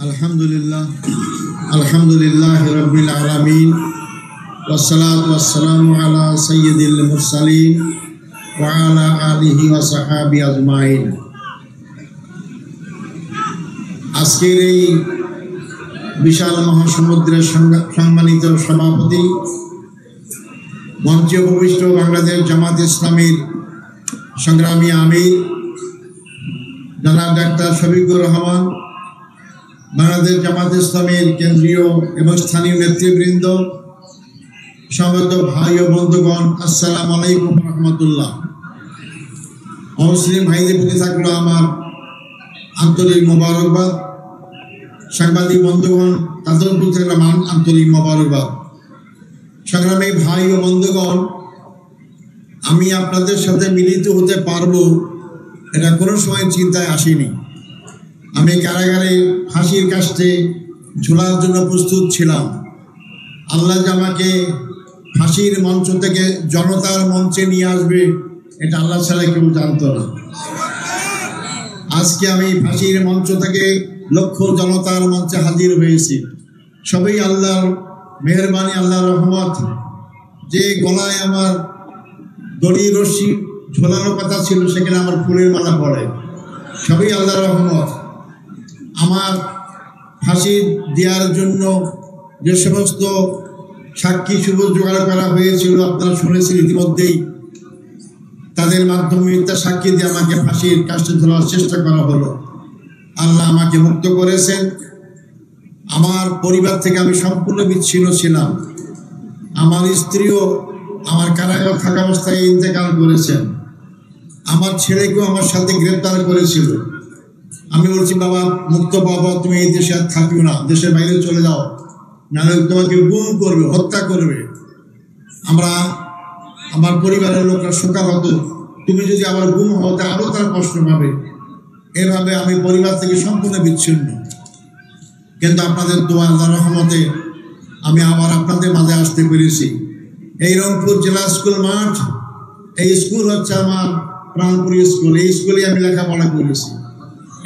আলহামদুলিল্লাহ আলহামদুলিল্লাহ রাব্বিল আলামিন ওয়াসসালাতু ওয়াসসালামু আলা সাইয়্যিদিল মুরসালিন ওয়া আলা আলিহি ওয়া সাহবিহি আজমাইন। আজকের এই বিশাল মহাসমুদ্রের সম্মানিত সভাপতি, মঞ্চে উপবিষ্ট বাংলাদেশ জামাত ইসলামীর সংগ্রামী আমির জনাব ডাক্তার শফিকুর রহমান, বাংলাদেশ জামাত ইসলামীর কেন্দ্রীয় এবং স্থানীয় নেতৃবৃন্দ, সমবেত ভাই ও বন্ধুগণ, আসসালামু আলাইকুম রহমতুল্লাহ। মুসলিম ভাইদের প্রতি থাকলো আমার আন্তরিক মোবারকবাদ। সাংবাদিক বন্ধুগণ, তাদের প্রতি থাকলো আমার আন্তরিক মোবারকবাদ। সংগ্রামী ভাই ও বন্ধুগণ, আমি আপনাদের সাথে মিলিত হতে পারবো এটা কোনো সময় চিন্তায় আসেনি। আমি কারাগারে ফাঁসির কাস্টে ঝোলার জন্য প্রস্তুত ছিলাম। আল্লাহ যে আমাকে ফাঁসির মঞ্চ থেকে জনতার মঞ্চে নিয়ে আসবে এটা আল্লাহ ছাড়া কেউ জানতো না। আজকে আমি ফাঁসির মঞ্চ থেকে লক্ষ জনতার মঞ্চে হাজির হয়েছি। সবই আল্লাহর মেহেরবানি, আল্লাহর রহমত। যে গলায় আমার দড়ি রশ্মি ঝোলানোর কথা ছিল সেখানে আমার ফুলের মালা পড়ে, সবই আল্লাহর রহমত। আমার ফাঁসি দেওয়ার জন্য যে সমস্ত সাক্ষী সুবুজ জোগাড় করা হয়েছিল আপনারা শুনেছেন ইতিমধ্যেই, তাদের মাধ্যমে মিথ্যা সাক্ষী দিয়ে আমাকে ফাঁসির কাস্টে ঝোলার চেষ্টা করা হলো। আল্লাহ আমাকে মুক্ত করেছেন। আমার পরিবার থেকে আমি সম্পূর্ণ বিচ্ছিন্ন ছিলাম। আমার স্ত্রীও আমার কারাগারে থাকা অবস্থায় ইন্তেকাল করেছেন। আমার ছেলেকেও আমার সাথে গ্রেপ্তার করেছিল। আমি বলছি, বাবা মুক্ত বাবা, তুমি এই দেশে আর থাকিও না, দেশের বাইরে চলে যাও, নাহলে তোমাকে গুম করবে, হত্যা করবে। আমার পরিবারের লোকরা শোকা হতো, তুমি যদি আবার গুম হতে আরও তারা কষ্ট পাবে। এভাবে আমি পরিবার থেকে সম্পূর্ণ বিচ্ছিন্ন। কিন্তু আপনাদের দোয়া, আল্লাহর রহমতে আমি আবার আপনাদের মাঝে আসতে পেরেছি। এই রংপুর জেলা স্কুল মাঠ, এই স্কুল হচ্ছে আমার প্রাণপুরী স্কুল। এই স্কুলে আমি লেখাপড়া করেছি।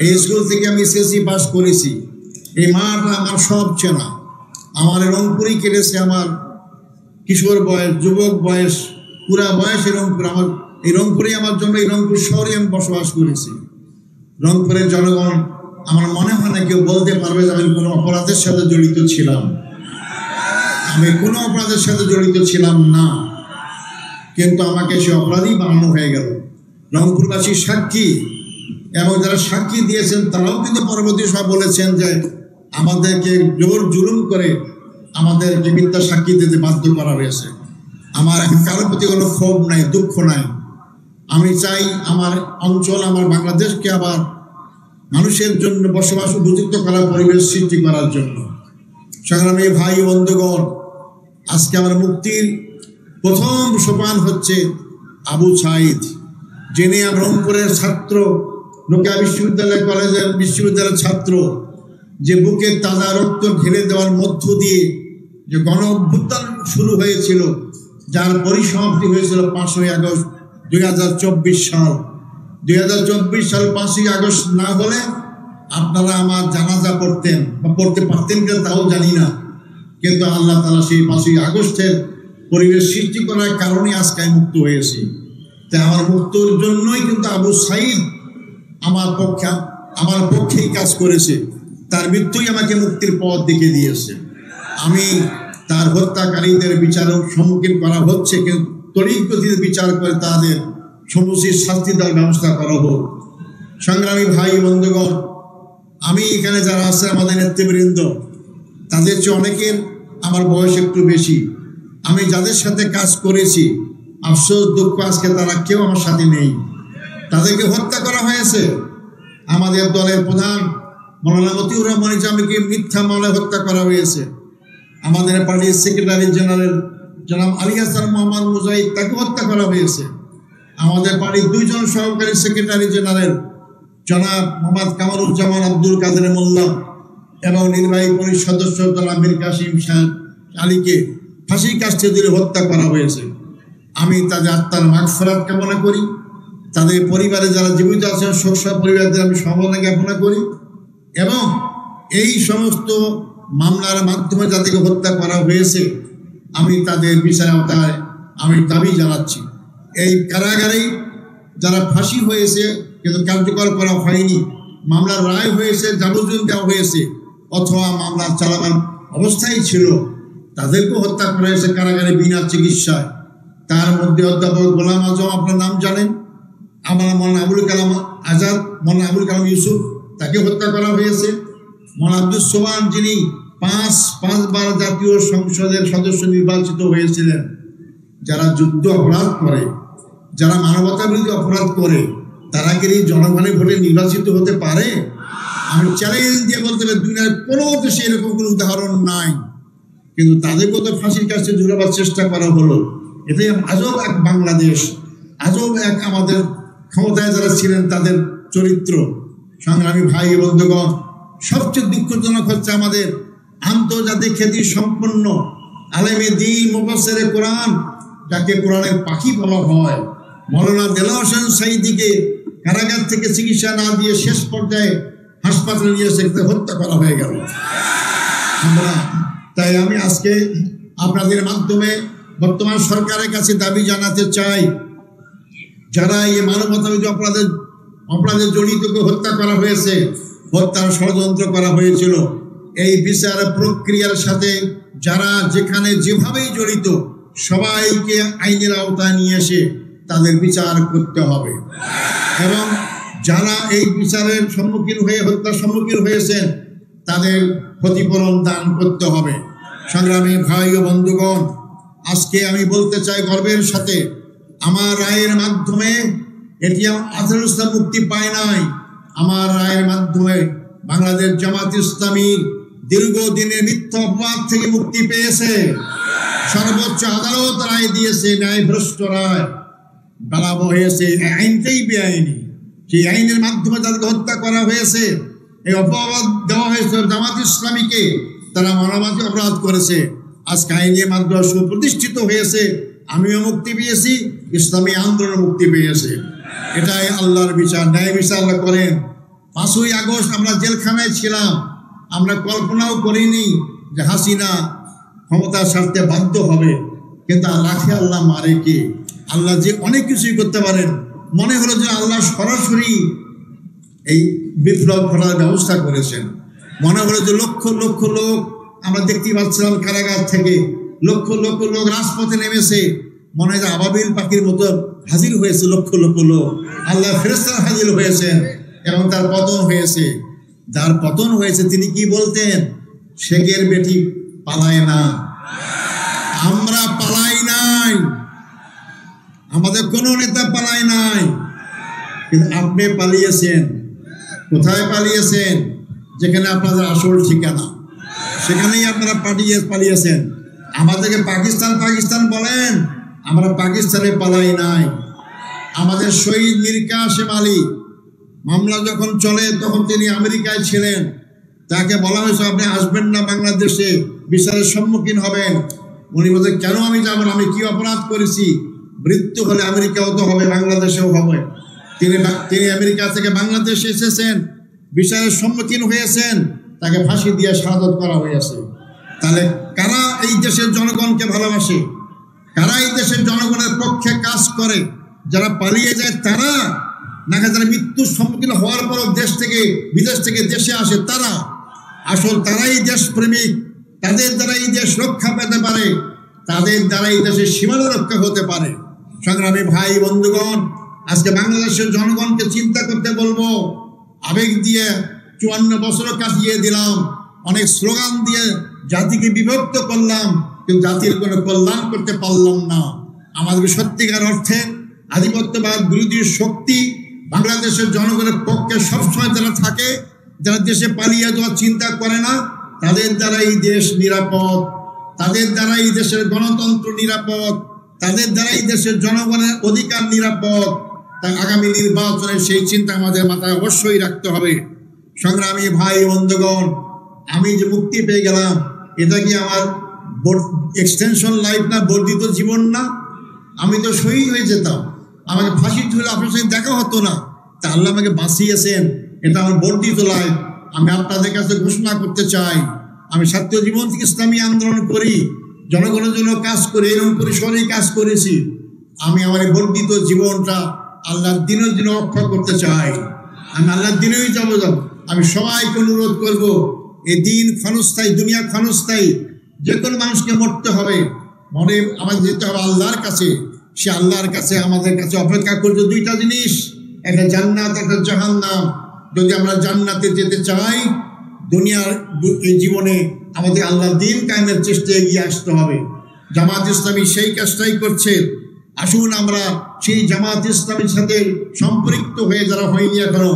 এই স্কুল থেকে আমি এসএসসি পাস করেছি। এই মাঠ আমার সব চেনা। আমার রংপুরই কেটেছে আমার কিশোর বয়স, যুবক বয়স, পুরা বয়স এই রংপুর। আমার এই রংপুরেই আমার জন্য, এই রংপুর শহরে আমি বসবাস করেছি। রংপুরের জনগণ, আমার মনে হয় না কেউ বলতে পারবে যে আমি কোনো অপরাধের সাথে জড়িত ছিলাম। আমি কোনো অপরাধের সাথে জড়িত ছিলাম না, কিন্তু আমাকে সে অপরাধী বানানো হয়ে গেল। রংপুরবাসীর সাক্ষী এবং যারা সাক্ষী দিয়েছেন তারাও কিন্তু পরবর্তী সময় বলেছেন যে আমাদেরকে জোর জুলুম করে আমাদেরকে মিথ্যা সাক্ষী দিতে বাধ্য করা হয়েছে। আমার এখন কারোর প্রতি কোনো ক্ষোভ নাই, দুঃখ নাই। আমি চাই আমার অঞ্চল, আমার বাংলাদেশকে আবার মানুষের জন্য বসবাস উপযুক্ত করার পরিবেশ সৃষ্টি করার জন্য। সংগ্রামী ভাই বন্ধুগণ, আজকে আমার মুক্তির প্রথম সোপান হচ্ছে আবু সাঈদ, যিনি রংপুরের ছাত্র, রোকেয়া বিশ্ববিদ্যালয়ের ছাত্র, যে বুকের তাজা রক্ত ঢেলে দেওয়ার মধ্য দিয়ে যে গণ অভ্যুত্থান শুরু হয়েছিল, যার পরিসমাপ্তি হয়েছিল 5ই আগস্ট 2024 সাল। 2024 সাল 5ই আগস্ট না হলে আপনারা আমার জানাজা পড়তেন বা পড়তে পারতেন কিনা তাও জানি না, কিন্তু আল্লাহ তাআলা সেই 5ই আগস্টের পরিবেশ সৃষ্টি করার কারণে আজকে আমি মুক্ত হয়েছি। তাই আমার মুক্তর জন্যই কিন্তু আবু সাঈদ আমার পক্ষেই কাজ করেছে। তার মৃত্যুই আমাকে মুক্তির পথ দেখিয়ে দিয়েছে। আমি তার হত্যাকারীদের বিচারের সম্মুখীন করা হচ্ছে, কিন্তু তড়িৎ গতিতে বিচার করে তাদের সমুচিত শাস্তি দেওয়ার ব্যবস্থা করা হোক। সংগ্রামী ভাই বন্ধুগণ, আমি এখানে যারা আছে আমাদের নেতৃবৃন্দ, তাদের চেয়ে অনেকের আমার বয়স একটু বেশি। আমি যাদের সাথে কাজ করেছি, আফসোস দুঃখ আজকে তারা কেউ আমার সাথে নেই। তাদেরকে হত্যা করা হয়েছে। আমাদের দলের প্রধান মৌলানা মতিউর রহমান ইজামিকে মিথ্যা মামলায় হত্যা করা হয়েছে। আমাদের পার্টির সেক্রেটারি জেনারেল জনাব আলী হাসান মোহাম্মদ মুজাহিদ, তাকে হত্যা করা হয়েছে। আমাদের পার্টির 2 জন সহকারী সেক্রেটারি জেনারেল জনাব মোহাম্মদ কামারুজ্জামান আব্দুল কাদের মোল্লা এবং নির্বাহী পরিষদ সদস্য জনাব মীর কাসিম সাহেব আলীকে ফাঁসি কাস্টে দিয়ে হত্যা করা হয়েছে। আমি তাদের আত্মার মাগফিরাত কামনা করি। তাদের পরিবারে যারা জীবিত আছেন শোক পরিবারদের আমি সমবেদনা জ্ঞাপনা করি এবং এই সমস্ত মামলার মাধ্যমে যাদেরকে হত্যা করা হয়েছে আমি তাদের বিচার আওতায় আমি দাবি জানাচ্ছি। এই কারাগারেই যারা ফাঁসি হয়েছে কিন্তু কার্যকর করা হয়নি, মামলার রায় হয়েছে, যাবজ্জীবন দেওয়া হয়েছে, অথবা মামলা চালাবার অবস্থায় ছিল, তাদেরকেও হত্যা করা হয়েছে কারাগারে বিনা চিকিৎসায়। তার মধ্যে অধ্যাপক গোলাম আজম, আপনার নাম জানেন, আমার মৌলানা আবুল কালাম আজাদ, মৌলানা আবুল কালাম ইউসুফ, তাকে হত্যা করা হয়েছে। মৌলানা আব্দুস সোবহান, যিনি পাঁচবার জাতীয় সংসদের সদস্য নির্বাচিত হয়েছিলেন। যারা যুদ্ধ অপরাধ করে, যারা মানবতা বিরোধী অপরাধ করে, তারা কি জনগণের ভোটে নির্বাচিত হতে পারে? আমি চ্যালেঞ্জ দিয়ে বলতে পারি দুনিয়ার কোনো দেশে এরকম কোনো উদাহরণ নাই। কিন্তু তাদেরকেও তো ফাঁসির কাছে ঝুলাবার চেষ্টা করা হলো। এটাই আজব এক বাংলাদেশ, আজব এক আমাদের ক্ষমতায় যারা ছিলেন তাদের চরিত্র। সংগ্রামী ভাই বন্ধুগণ, সবচেয়ে দুঃখজনক হচ্ছে আমাদের আন্তর্জাতিক খ্যাতি সম্পন্ন আলেমে দ্বীন, মুফাসসিরে কোরআন, যাকে কোরআনের পাখি বলা হয়, মৌলানা দেলাওয়ার হোসেন সাঈদীকে কারাগার থেকে চিকিৎসা না দিয়ে শেষ পর্যায়ে হাসপাতালে নিয়ে এসে হত্যা করা হয়ে গেল। তাই আমি আজকে আপনাদের মাধ্যমে বর্তমান সরকারের কাছে দাবি জানাতে চাই, যারা এই মানবতাবিরোধী অপরাধে জড়িত হত্যা করা হয়েছে, হত্যার ষড়যন্ত্র করা হয়েছিল, এই বিচার প্রক্রিয়ার সাথে যারা যেখানে যেভাবেই জড়িত সবাইকে আইনের আওতায় নিয়ে এসে তাদের বিচার করতে হবে। এবং যারা এই বিচারের সম্মুখীন হয়ে হত্যার সম্মুখীন হয়েছেন তাদের ক্ষতিপূরণ দান করতে হবে। সংগ্রামী ভাই ও বন্ধুগণ, আজকে আমি বলতে চাই গর্বের সাথে, আমার রায়ের মাধ্যমে এটি আজহারুল ইসলাম মুক্তি পায় নাই। আমার রায়ের মাধ্যমে বাংলাদেশ জামাত ইসলামীর দীর্ঘদিনের মিথ্যা অপবাদ থেকে মুক্তি পেয়েছে। সর্বোচ্চ আদালত রায় দিয়েছে, ন্যায়ভ্রষ্ট রায় বলা হয়েছে আইনটাই বেআইনি। সেই আইনের মাধ্যমে তাদেরকে হত্যা করা হয়েছে, এই অপবাদ দেওয়া হয়েছে জামাত ইসলামীকে, তারা মানবতাবিরোধী অপরাধ করেছে। আজকে আইনের মাধ্যমে সুপ্রতিষ্ঠিত হয়েছে, আমিও মুক্তি পেয়েছি, ইসলামী আন্দোলন মুক্তি পেয়েছে। এটাই আল্লাহর বিচার, ন্যায় বিচার আল্লাহ করেন। 5ই আগস্ট আমরা জেলখানায় ছিলাম, আমরা কল্পনাও করিনি যে হাসিনা ক্ষমতা ছাড়তে বাধ্য হবে, কিন্তু রাখে আল্লাহ মারে কে? আল্লাহ যে অনেক কিছুই করতে পারেন। মনে হলো যে আল্লাহ সরাসরি এই বিপ্লব ঘটার ব্যবস্থা করেছেন। মনে হলো যে লক্ষ লক্ষ লোক, আমরা দেখতে পাচ্ছিলাম কারাগার থেকে লক্ষ লক্ষ লোক রাজপথে নেমেছে, মনে হয় যে আবাবিল পাখির মতো হাজির হয়েছে লক্ষ লক্ষ লোক। আল্লাহ ফেরেশতারা হাজির হয়েছেন এবং তার পতন হয়েছে। যার পতন হয়েছে তিনি কি বলতেন? শেখের বেটি পালায় না, আমরা পালাই নাই, আমাদের কোনো নেতা পালায় নাই। কিন্তু আপনি পালিয়েছেন। কোথায় পালিয়েছেন? যেখানে আপনাদের আসল ঠিকানা, সেখানেই আপনারা পালিয়েছেন। আমাদেরকে পাকিস্তান বলেন, আমরা পাকিস্তানে পালাই নাই। আমাদের শহীদ মীর কাসেম আলী মামলা যখন চলে তখন তিনি আমেরিকায় ছিলেন, তাকে বলা হয়েছে আপনি আসবেন না বাংলাদেশে, বিচারের সম্মুখীন হবেন। উনি বলছেন কেন আমি যাব না, আমি কি অপরাধ করেছি? মৃত্যু হলে আমেরিকাও তো হবে, বাংলাদেশেও হবে। তিনি আমেরিকা থেকে বাংলাদেশে এসেছেন, বিচারের সম্মুখীন হয়েছেন, তাকে ফাঁসি দিয়ে শাহাদত করা হয়েছে। তাহলে কারা এই দেশের জনগণকে ভালোবাসে? কারা এই দেশের জনগণের পক্ষে কাজ করে? যারা পালিয়ে যায় তারা, নাকি যারা মৃত্যুর সম্মুখীন হওয়ার পর বিদেশ থেকে দেশে আসে তারা? আসল তারাই দেশপ্রেমিক, তাদের দ্বারা এই দেশ রক্ষা পেতে পারে, তাদের দ্বারা এই দেশের সীমানা রক্ষা হতে পারে। সংগ্রামী ভাই বন্ধুগণ, আজকে বাংলাদেশের জনগণকে চিন্তা করতে বলবো। আবেগ দিয়ে 54 বছর কাটিয়ে দিলাম, অনেক স্লোগান দিয়ে জাতিকে বিভক্ত করলাম, কিন্তু জাতির কোনো কল্যাণ করতে পারলাম না। আমাদের সত্যিকার অর্থে আধিপত্যবাদ বিরোধী শক্তি বাংলাদেশের জনগণের পক্ষে সবসময় যারা থাকে, যারা দেশে পালিয়ে যাওয়ার চিন্তা করে না, তাদের দ্বারা এই দেশ নিরাপদ, তাদের দ্বারা এই দেশের গণতন্ত্র নিরাপদ, তাদের দ্বারা এই দেশের জনগণের অধিকার নিরাপদ। তাই আগামী নির্বাচনে সেই চিন্তা আমাদের মাথায় অবশ্যই রাখতে হবে। সংগ্রামী ভাই বন্ধুগণ, আমি যে মুক্তি পেয়ে গেলাম, এটা কি আমার এক্সটেনশন লাইফ না, বর্ধিত জীবন না? আমি তো শহীদ হয়ে যেতাম, আমাকে ফাঁসি ঝুলে আপনার সাথে দেখা হতো না। তা আল্লাহ আমাকে বাঁচিয়েছেন, এটা আমার বর্ধিত লাইফ। আমি আপনাদের কাছে ঘোষণা করতে চাই, আমি ছাত্র জীবন থেকে ইসলামী আন্দোলন করি, জনগণের জন্য কাজ করি, এরকম পরিসরেই কাজ করেছি। আমি আমার এই বর্ধিত জীবনটা আল্লাহর দিনের জন্য অক্ষয় করতে চাই। আমি আল্লাহর দিনেই যাবো। আমি সবাইকে অনুরোধ করব, এই দিন ক্ষণস্থায়ী, দুনিয়া ক্ষণস্থায়ী, যে কোনো মানুষকে মরতে হবে, মনে আমাদের যেতে হবে আল্লাহর কাছে। সে আল্লাহর কাছে আমাদের কাছে অপেক্ষা করছে দুইটা জিনিস, একটা জান্নাত, একটা জাহান্নাম। যদি আমরা জান্নাতে যেতে চাই, দুনিয়ার এই জীবনে আমাদের আল্লাহর দিন কায়েমের চেষ্টায় এগিয়ে আসতে হবে। জামাত ইসলামী সেই কাজটাই করছে। আসুন আমরা সেই জামাত ইসলামীর সাথে সম্পৃক্ত হয়ে, যারা হয়নি এখনো,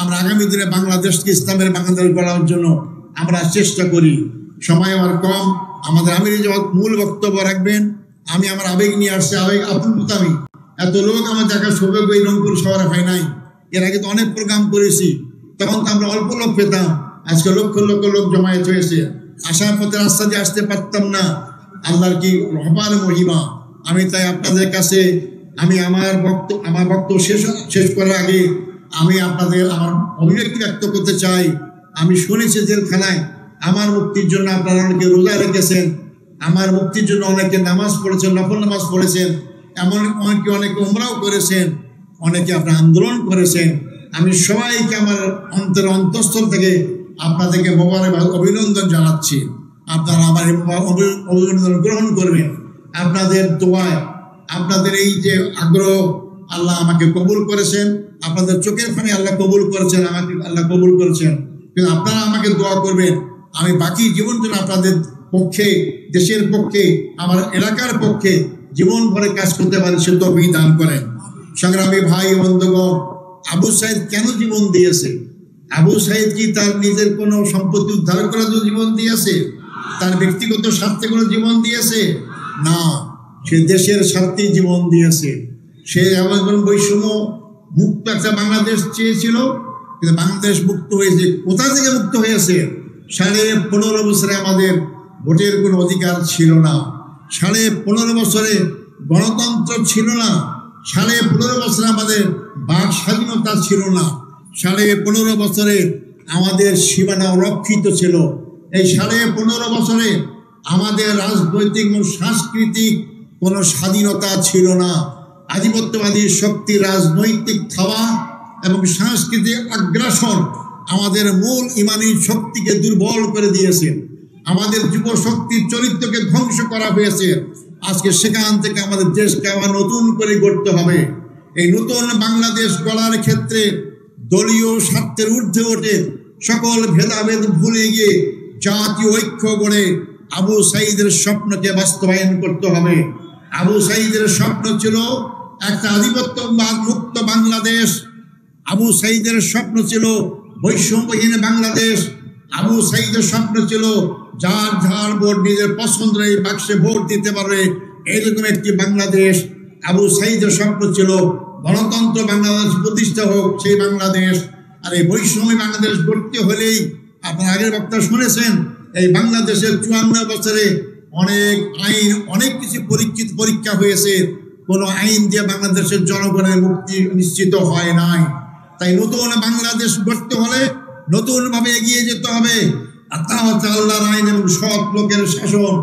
আমরা আগামী দিনে বাংলাদেশকে ইসলামের বাংলাদেশ গড়ার জন্য আমরা চেষ্টা করি। সময় আমার কম, আমাদের আমির জামাত মূল বক্তব্য রাখবেন। আমি আমার আবেগ নিয়ে আসছি, আবেগ আপ্লুতমি। এত লোক আমার দেখার সৌভাগ্য এই রংপুর শহরে হয় নাই। এর আগে তো অনেক প্রোগ্রাম করেছি, তখন তো আমরা অল্প লোক পেতাম, আজকে লক্ষ লক্ষ লোক জমায়েত হয়েছে। আসার পথে রাস্তা দিয়ে আসতে পারতাম না, আল্লাহর কি রহমান মহিমা। আমি তাই আপনাদের কাছে আমি আমার বক্তব্য শেষ করার আগে আমি আপনাদের আমার অভিব্যক্তি ব্যক্ত করতে চাই। আমি শুনেছি জেলখানায় আমার মুক্তির জন্য আপনারা অনেকে রোজা রেখেছেন, আমার মুক্তির জন্য অনেকে নামাজ পড়েছেন, নফল নামাজ পড়েছেন, এমন অনেকে উমরাও করেছেন, অনেকে আপনার আন্দোলন করেছেন। আমি সবাইকে আমার অন্তঃস্থল থেকে আপনাদেরকে মোবারকবাদ, অভিনন্দন জানাচ্ছি। আপনারা আমার অভিনন্দন গ্রহণ করবেন। আপনাদের দোয়ায়, আপনাদের এই যে আগ্রহ, আল্লাহ আমাকে কবুল করেছেন। আপনাদের চোখের পানি আল্লাহ কবুল করেছেন, আমাকে আল্লাহ কবুল করেছেন। কিন্তু আপনারা আমাকে দোয়া করবেন, আমি বাকি জীবন যেন আপনাদের পক্ষে, দেশের পক্ষে, আমার এলাকার পক্ষে জীবন ভরে কাজ করতে পারি, সে তৌফিক দান করেন। সংগ্রামী ভাই বন্ধুগণ, আবু সাইদ কেন জীবন দিয়েছে? আবু সাইদ কি তার নিজের কোনো সম্পত্তি উদ্ধার করার জন্য জীবন দিয়েছে? তার ব্যক্তিগত স্বার্থে কোনো জীবন দিয়েছে? না, সে দেশের স্বার্থে জীবন দিয়েছে। সে এমন বৈষম্য মুক্ত একটা বাংলাদেশ চেয়েছিল, কিন্তু বাংলাদেশ মুক্ত হয়েছে। কোথা থেকে মুক্ত হয়েছে? 15.5 বছরে আমাদের ভোটের কোনো অধিকার ছিল না, 15.5 বছরে গণতন্ত্র ছিল না, 15.5 বছরে আমাদের বাক স্বাধীনতা ছিল না, 15.5 বছরে আমাদের সীমানা রক্ষিত ছিল। এই 15.5 বছরে আমাদের রাজনৈতিক এবং সাংস্কৃতিক কোনো স্বাধীনতা ছিল না। আধিপত্যবাদী শক্তি রাজনৈতিক থাওয়া এবং সাংস্কৃতিক আগ্রাসন আমাদের মূল ইমানি শক্তিকে দুর্বল করে দিয়েছে। আমাদের যুব শক্তির চরিত্রকে ধ্বংস করা হয়েছে। আজকে সেখান থেকে আমাদের দেশকে আবার নতুন করে গড়তে হবে। এই নতুন বাংলাদেশ গড়ার ক্ষেত্রে দলীয় স্বার্থের ঊর্ধ্বে ওঠে সকল ভেদাভেদ ভুলে গিয়ে জাতীয় ঐক্য গড়ে আবু সাইদের স্বপ্নকে বাস্তবায়ন করতে হবে। আবু সাইদের স্বপ্ন ছিল একটা আধিপত্যবাদ মুক্ত বাংলাদেশ। আবু সাইদের স্বপ্ন ছিল বৈষম্যহীন বাংলাদেশ। আবু সাইদের স্বপ্ন ছিল যার ভোট নিজের পছন্দের এই বাক্সে ভোট দিতে পারবে, এইরকম একটি বাংলাদেশ। আবু সাইদের স্বপ্ন ছিল গণতন্ত্র বাংলাদেশ প্রতিষ্ঠা হোক, সেই বাংলাদেশ। আর এই বৈষম্য বাংলাদেশ গড়তে হলেই, আপনার আগের বক্তা শুনেছেন, এই বাংলাদেশের 54 বছরে অনেক আইন, অনেক কিছু পরীক্ষা হয়েছে, কোনো আইন দিয়ে বাংলাদেশের জনগণের মুক্তি নিশ্চিত হয় নাই। তাই নতুন বাংলাদেশ গড়তে হলে নতুনভাবে এগিয়ে যেতে হবে। আর তা হচ্ছে আল্লাহর আইন এবং সৎ লোকের শাসন।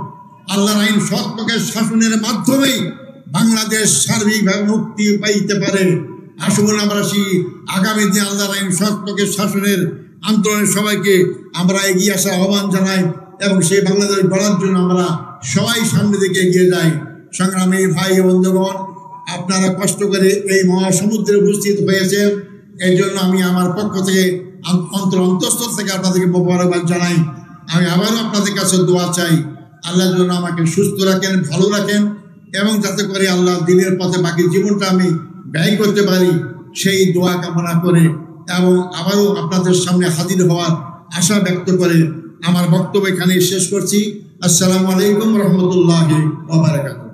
আল্লাহর আইন সৎ লোকের শাসনের মাধ্যমেই বাংলাদেশ সার্বিকভাবে মুক্তি পাইতে পারে। আসুন আমরা সেই আগামী দিন আল্লাহর আইন সৎ লোকের শাসনের আন্দোলনের সবাইকে আমরা এগিয়ে আসার আহ্বান জানাই এবং সেই বাংলাদেশ গড়ার জন্য আমরা সবাই সামনে দিকে এগিয়ে যাই। সংগ্রামী ভাই বন্ধুগণ, আপনারা কষ্ট করে এই মহাসমুদ্রে উপস্থিত হয়েছেন, এই জন্য আমি আমার পক্ষ থেকে অন্তঃস্থল থেকে আপনাদেরকে মোবারকবাদ জানাই। আমি আবারও আপনাদের কাছে দোয়া চাই, আল্লাহ যেন আমাকে সুস্থ রাখেন, ভালো রাখেন এবং যাতে করে আল্লাহ দিনের পথে বাকি জীবনটা আমি ব্যয় করতে পারি, সেই দোয়া কামনা করে এবং আবারও আপনাদের সামনে হাজির হওয়ার আশা ব্যক্ত করে আমার বক্তব্য এখানে শেষ করছি। আসসালামু আলাইকুম রহমতুল্লাহি ওয়া বারাকাতুহু।